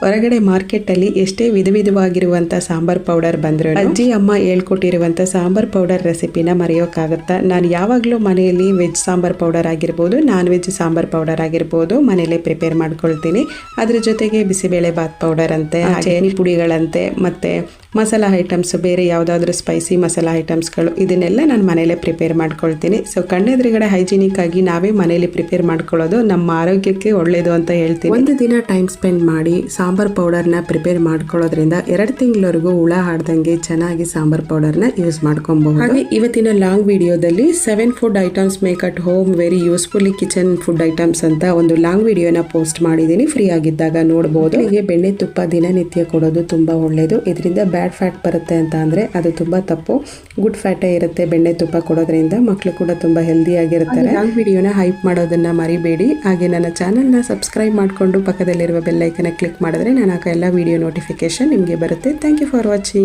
ಹೊರಗಡೆ ಮಾರ್ಕೆಟ್ ಅಲ್ಲಿ ಎಷ್ಟೇ ವಿಧವಿಧವಾಗಿರುವಂತ ಸಾಂಬಾರ್ ಪೌಡರ್ ಬಂದ್ರು ಅಜ್ಜಿ ಅಮ್ಮ ಹೇಳ್ಕೊಟ್ಟಿರುವಂತ ಸಾಂಬಾರ್ ಪೌಡರ್ ರೆಸಿಪಿನ ಮರೆಯೋಕ್ಕಾಗತ್ತಾ? ನಾನು ಯಾವಾಗಲೂ ಮನೆಯಲ್ಲಿ ವೆಜ್ ಸಾಂಬಾರ್ ಪೌಡರ್ ಆಗಿರ್ಬೋದು, ನಾನ್ ವೆಜ್ ಸಾಂಬಾರ್ ಪೌಡರ್ ಆಗಿರ್ಬೋದು ಮನೆಯಲ್ಲೇ ಪ್ರಿಪೇರ್ ಮಾಡ್ಕೊಳ್ತೀನಿ. ಅದ್ರ ಜೊತೆಗೆ ಬಿಸಿಬೇಳೆ ಬಾತ್ ಪೌಡರ್ ಅಂತೆ, ಚಟ್ನಿ ಪುಡಿಗಳಂತೆ, ಮತ್ತೆ ಮಸಾಲಾ ಐಟಮ್ಸ್, ಬೇರೆ ಯಾವುದಾದ್ರೂ ಸ್ಪೈಸಿ ಮಸಾಲಾ ಐಟಮ್ಸ್ಗಳು, ಇದನ್ನೆಲ್ಲ ನಾನು ಮನೇಲೆ ಪ್ರಿಪೇರ್ ಮಾಡ್ಕೊಳ್ತೀನಿ. ಸೊ ಕಣ್ಣೆದುರುಗಡೆ ಹೈಜಿನಿಕ್ ಆಗಿ ನಾವೇ ಮನೇಲಿ ಪ್ರಿಪೇರ್ ಮಾಡ್ಕೊಳ್ಳೋದು ನಮ್ಮ ಆರೋಗ್ಯಕ್ಕೆ ಒಳ್ಳೇದು ಅಂತ ಹೇಳ್ತೀನಿ. ಒಂದು ದಿನ ಟೈಮ್ ಸ್ಪೆಂಡ್ ಮಾಡಿ ಸಾಂಬಾರ್ ಪೌಡರ್ನ ಪ್ರಿಪೇರ್ ಮಾಡ್ಕೊಳ್ಳೋದ್ರಿಂದ 2 ತಿಂಗಳವರೆಗೂ ಹುಳ ಹಾಡ್ದಂಗೆ ಚೆನ್ನಾಗಿ ಸಾಂಬಾರ್ ಪೌಡರ್ನ ಯೂಸ್ ಮಾಡ್ಕೊಬಹುದು. ಹಾಗೆ ಇವತ್ತಿನ ಲಾಂಗ್ ವಿಡಿಯೋದಲ್ಲಿ 7 food items make at home very useful kitchen food items ಅಂತ ಒಂದು ಲಾಂಗ್ ವಿಡಿಯೋನ ಪೋಸ್ಟ್ ಮಾಡಿದ್ದೀನಿ. ಫ್ರೀ ಆಗಿದ್ದಾಗ ನೋಡಬಹುದು. ಹೀಗೆ ಬೆಣ್ಣೆ ತುಪ್ಪ ದಿನನಿತ್ಯ ಕೊಡೋದು ತುಂಬಾ ಒಳ್ಳೇದು. ಇದರಿಂದ ಬ್ಯಾಡ್ ಫ್ಯಾಟ್ ಬರುತ್ತೆ ಅಂತ ಅಂದ್ರೆ ಅದು ತುಂಬಾ ತಪ್ಪು. ಗುಡ್ ಫ್ಯಾಟೇ ಇರುತ್ತೆ ಬೆಣ್ಣೆ ತುಪ್ಪ ಕೊಡೋದ್ರಿಂದ. ಮಕ್ಕಳು ಕೂಡ ತುಂಬಾ ಹೆಲ್ದಿ ಆಗಿರ್ತಾರೆ. ಲಾಂಗ್ ವಿಡಿಯೋನ ಹೈಪ್ ಮಾಡೋದನ್ನ ಮರಿಬೇಡಿ. ಹಾಗೆ ನನ್ನ ಚಾನೆಲ್ನ ಸಬ್ಸ್ಕ್ರೈಬ್ ಮಾಡಿಕೊಂಡು ಪಕ್ಕದಲ್ಲಿರುವ ಬೆಲ್ ಐಕನ್ ಕ್ಲಿಕ್ ಮಾಡಿದ್ರೆ ನಾನು ಹಾಕೋ ಎಲ್ಲ ವಿಡಿಯೋ ನೋಟಿಫಿಕೇಶನ್ ನಿಮಗೆ ಬರುತ್ತೆ. Thank you for watching.